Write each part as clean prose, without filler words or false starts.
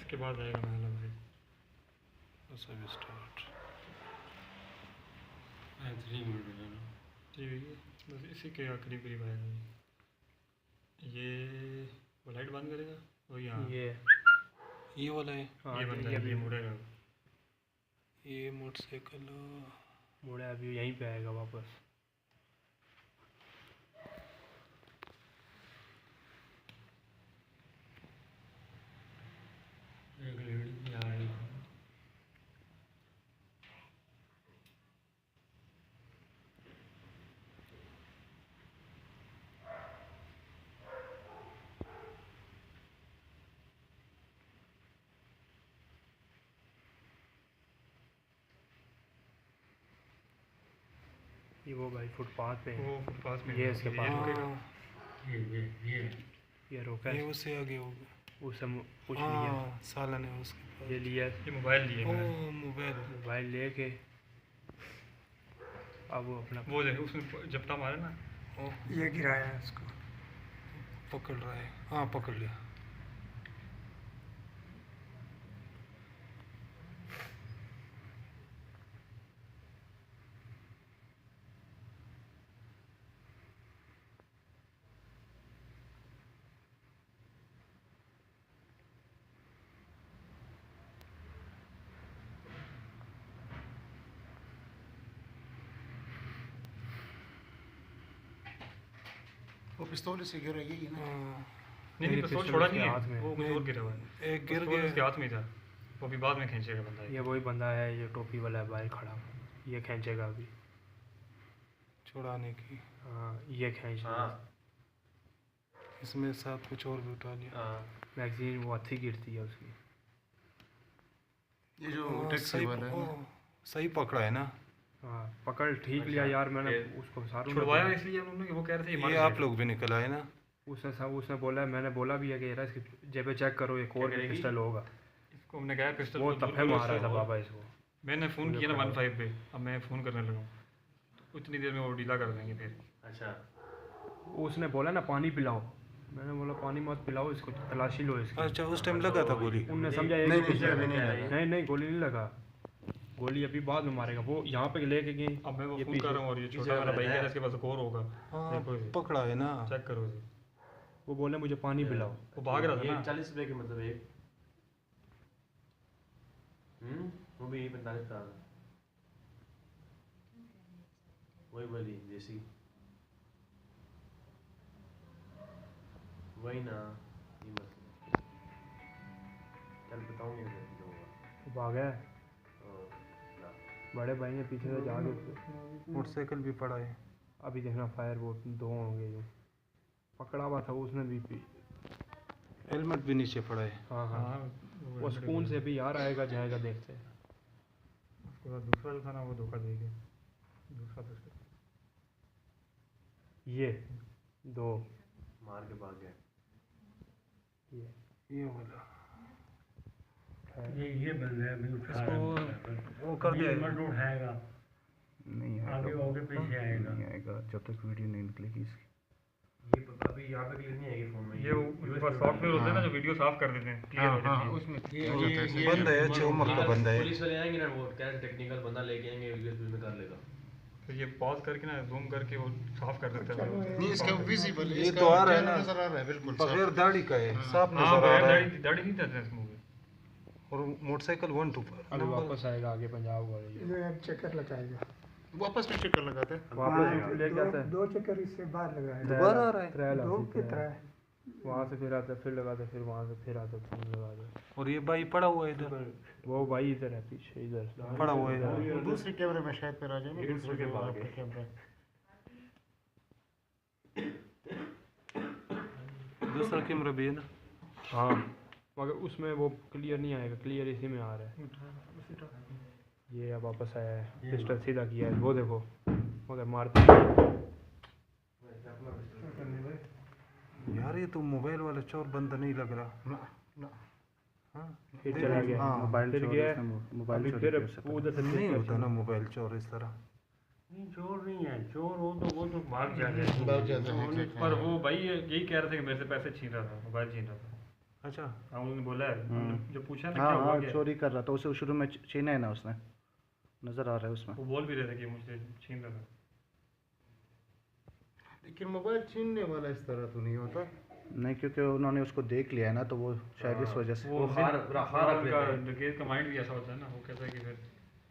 इसके बाद आएगा महला भाई। सब स्टार्ट 3 मिनट है ना। ठीक है, बस इसी के करीब करीब आएगा ये। वो लाइट बंद करेगा और यहाँ ये वाला है। ये बंद है, ये मुड़ेगा। ये मोटरसाइकिल मुड़ा अभी यहीं पे आएगा वापस। एक लेडी आ रही है। ये वो भाई फुटपाथ पे है। वो फुटपाथ में ये इसके पास ये रोका ये है। उससे आगे हो गया। उससे कुछ लिया, सालन है उसके पास। ये लिया, ये मोबाइल लिए मैंने। मोबाइल लेके अब वो अपना वो देखो उसमें जपटा मारे ना, ये गिराया है उसको, पकड़ रहा है। हाँ पकड़ लिया। वो पिस्तौल से गिर गई ना। नहीं पिस्तौल छोड़ा नहीं है, वो कुछ और गिरा हुआ है। एक गिर पिस्तौल गया, उसके हाथ में था, वो अभी बाद में खींचेगा बंदा। ये वही बंदा है, ये टोपी वाला है बाहर खड़ा, ये खींचेगा अभी छुड़ाने की। हाँ ये खींच इसमें साथ कुछ और भी उठा लिया। मैगजीन वो अच्छी गिरती है उसकी। ये जो टैक्सी वाला है ना, सही पकड़ा है ना। हाँ पकड़ ठीक लिया यार, मैंने उसको सारू छुड़वाया इसलिए उन्होंने कि वो कह रहे थे ये आप लोग भी निकल आए ना। उसने बोला, मैंने बोला भी है कि यार इसकी जेबे चेक करो, एक और पिस्टल होगा। इसको हमने कहा पिस्टल वो तफे मारा था बाबा इसको। मैंने फ़ोन किया ना 15 पे, अब मैं फ़ोन करने लगा तो उतनी देर में वो डीला कर देंगे फिर। अच्छा उसने बोला ना पानी पिलाओ, मैंने बोला पानी मत पिलाओ इसको, तलाशी लो इसकी। अच्छा उस टाइम लगा था गोली। उनने समझा नहीं गोली नहीं लगा, गोली अभी बाद में मारेगा। वो यहाँ पे लेके गए। अब मैं वो फोन कर रहा हूँ और ये छोटा वाला भाई है इसके पास एक और होगा। देखो पकड़ा है ना, चेक करो इसे। वो बोले मुझे पानी पिलाओ। वो भाग रहा था ना। 40 रुपए के मतलब एक वो भी 45 का वही वाली देसी वही ना। ये मतलब चल बताऊंगी वो भाग गया, बड़े भाई ने पीछे से जाके मोटरसाइकिल भी पड़ा है। अभी देखना फायर वो 2 होंगे जो पकड़ा हुआ था उसने भी हेलमेट भी नीचे पड़ा है। हाँ वो स्पून से भी यार आएगा जाएगा देखते हैं। उसके बाद दूसरा जो था ना वो धोखा दे गया, दूसरा तो ये 2 मार के भाग गया। ये वाला ये बंदा है भी उठा वो कर दिया मत उठाएगा नहीं आगे होके पीछे आएगा। नहीं आएगा जब तक वीडियो नहीं निकलेगी इसकी। ये अभी यहाँ पे क्लियर नहीं आएगी फोन में। ये उनके पास सॉफ्टवेयर होते हैं ना जो वीडियो साफ कर देते हैं, क्लियर हो जाती है उसमें। बंद है, अच्छे उम्र का बंदा है। पुलिस वाले आएंगे ना, वो क्या टेक्निकल बंदा लेके आएंगे, यूएसबी में कर लेगा। तो ये पॉज करके ना जूम करके वो साफ कर देता है। नहीं इसका विजिबल है, ये तो आ रहा है ना, नजर आ रहा है बिल्कुल बगैर दाढ़ी का है, साफ हाँ नजर आ रहा है। दाढ़ी नहीं था इसमें। और मोटरसाइकिल 1 2 पर अभी वापस आएगा आगे पंजाब वाले। ये अब चक्कर लगाएगा, वापस भी चक्कर लगाते हैं। वापस ले जाता है, 2 चक्कर इससे बाहर लगाएगा। दोबारा आ रहा है। 2 की तरह वहाँ से फिर आता है, फिर लगाते, फिर वहाँ से फिर आता, फिर लगाते। और ये भाई पड़ा हुआ है इधर, वो भाई इधर है पीछे, इधर पड़ा हुआ है। दूसरे कैमरे में शायद फिर आ जाएगा, दूसरे के बाद कैमरा। दूसरा कैमरा भी है ना। हाँ मगर उसमें वो क्लियर नहीं आएगा, क्लियर इसी में आ रहा है। ये अब वापस आया है, पिस्टल सीधा किया है, वो देखो मगर मारते यार ये तो मोबाइल वाला चोर बंदा नहीं लग रहा ना। हाँ फिर चला गया, मोबाइल फिर चोर गया, इसने मोबाइल अभी चोरी फिर कर सकता है। उधर से नहीं होता ना मोबाइल चोर इस तरह। नहीं चोर नहीं है, चोर वो तो भाग जाते हैं। भाग जाते हैं। पर वो भाई यही कह रहे थे कि मेरे से पैसे छीन रहा था, मोबाइल छीन रहा था। अच्छा हाँ उन्होंने बोला है, हमने जो पूछा ना हाँ क्या हुआ हाँ क्या, चोरी कर रहा था उसे शुरू में छीना है ना उसने, नज़र आ रहा है उसमें। वो बोल भी रहे थे कि मुझे छीन रहा था। लेकिन मोबाइल छीनने वाला इस तरह तो नहीं होता। नहीं, क्योंकि उन्होंने उसको देख लिया है ना, तो वो शायद इस वजह से। वो खार रख लेते हैं। डकैत का माइंड भी ऐसा होता है ना, वो कहता है कि फिर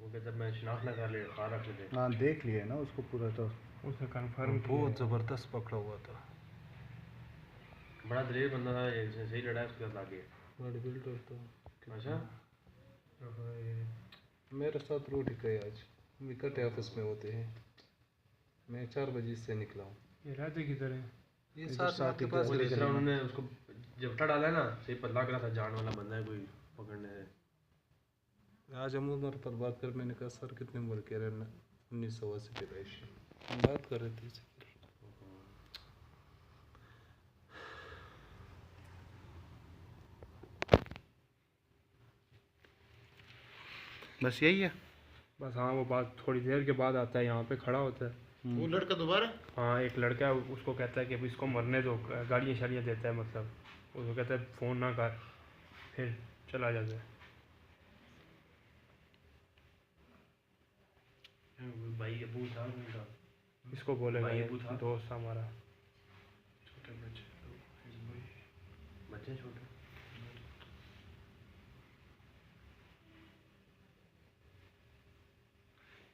वो कहता है मैं शनाख्त ना कर ले, खार रख लेते हैं। हाँ देख लिया है ना उसको पूरा, तो उसने कन्फर्म किया बहुत ज़बरदस्त पकड़ा हुआ था। बड़ा दलेर बंदा था ये, सही लड़ा है उसके साथ आगे। बॉडी बिल्डर तो अच्छा मेरे साथ रोटी गए आज, विकट ऑफिस में होते हैं। मैं 4 बजे से निकला हूँ। ये रहते किधर है? ये इधर साथ साथ आपके ही पास वो ही जिस रहते तरह हैं। उन्होंने उसको जबटा डाला है ना, सही पता लग रहा था जान वाला बंदा है कोई पकड़ने से। आज हम उमर पर बात कर, मैंने कहा सर कितने उम्र के रहे, 1980 के पैसे हम बात कर रहे थे। बस यही है। बस हाँ, वो बात थोड़ी देर के बाद आता है, यहाँ पे खड़ा होता है। वो लड़का दोबारा हाँ, एक लड़का है, उसको कहता है कि अब इसको मरने दो, गालियाँ शालियाँ देता है, मतलब उसको कहता है फ़ोन ना कर, फिर चला जाता है। भाई अबू था उनका, इसको बोलेगा भाई ये अबू था। दोस्त हमारा। छोटे बच्चे तो बच्चे छोटे।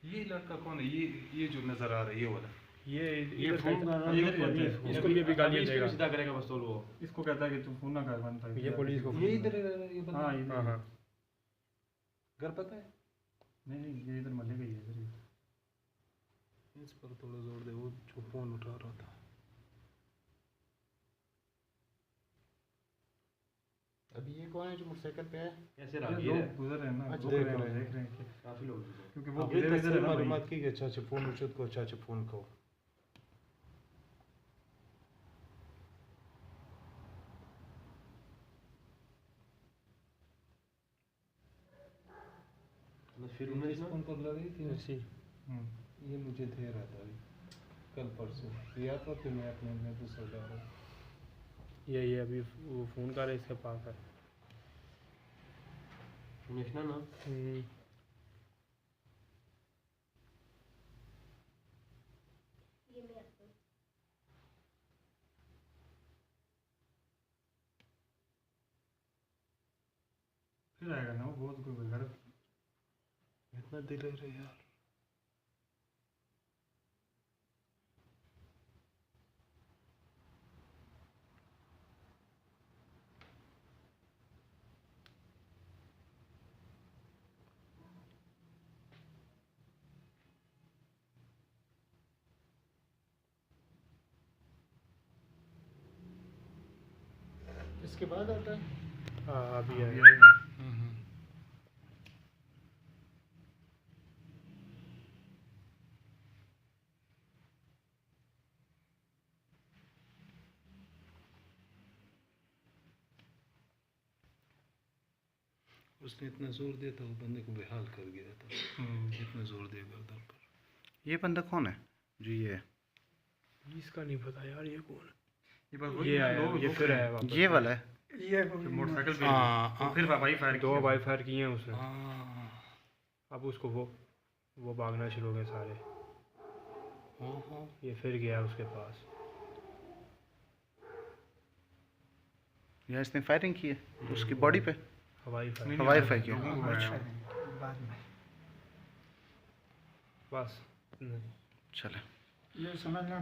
ये लड़का कौन है? ये जो नजर आ रहा है, ये वाला। ये ये इधर फोन कहता- कर ये भी रहता है। इसको ये भी गालियाँ इसको देगा। सीधा करेगा बस तो वो। इसको कहता है कि तू फोन ना कर बनता है। ये पुलिस को ये इधर ये बंदा हाँ ये हाँ हाँ, घर पता है? नहीं ये इधर मल्ले गई है इधर ही। इस पर थोड़ा जोर दे, वो जो फोन उठा रहा था। अभी ये कौन है जो मोटरसाइकिल पे है? कैसे ये राहगीर लोग है, गुजर रहे हैं ना, अच्छा, रुक देख रहे हैं, रहे हैं। देख रहे हैं कि काफी लोग हैं। क्योंकि वो ये इधर इधर है ना भाई। मालूमात की गई, चाचा फोन उचत को, चाचा फोन को। फिर उन्होंने फोन पर लगी थी ना, ऐसी हम्म। ये मुझे दे रहा था अभी, कल परसों दिया था, फिर मैं अपने में दूसरा जा रहा हूँ। ये अभी वो फ़ोन कर रहा है, इसके पास है। नेशना ना फिर आएगा ना वो बहुत कोई घर। इतना दिलेर है यार। इसके बाद आता है हाँ, अभी ये है। आएगा। उसने इतना जोर दिया था, वो बंदे को बेहाल कर गया था। इतना जोर दिया गर्दन पर। ये बंदा कौन है जो ये है? इसका नहीं पता यार, ये कौन है? ये बस वही ये ना, आया, लोग ये रुक फिर रहे आया हैं। वापस। ये वाला है? ये जो मोटरसाइकिल पे हाँ, तो फिर भाई फायर दो बाई फायर किए हैं उसने। हाँ अब उसको वो भागना शुरू हो गए सारे। हाँ। ये फिर गया उसके पास। यहाँ इसने फायरिंग की है उसकी बॉडी पे, हवाई फायर। हवाई फायर किया। अच्छा बाद में बस नहीं। चले। ये समझ लें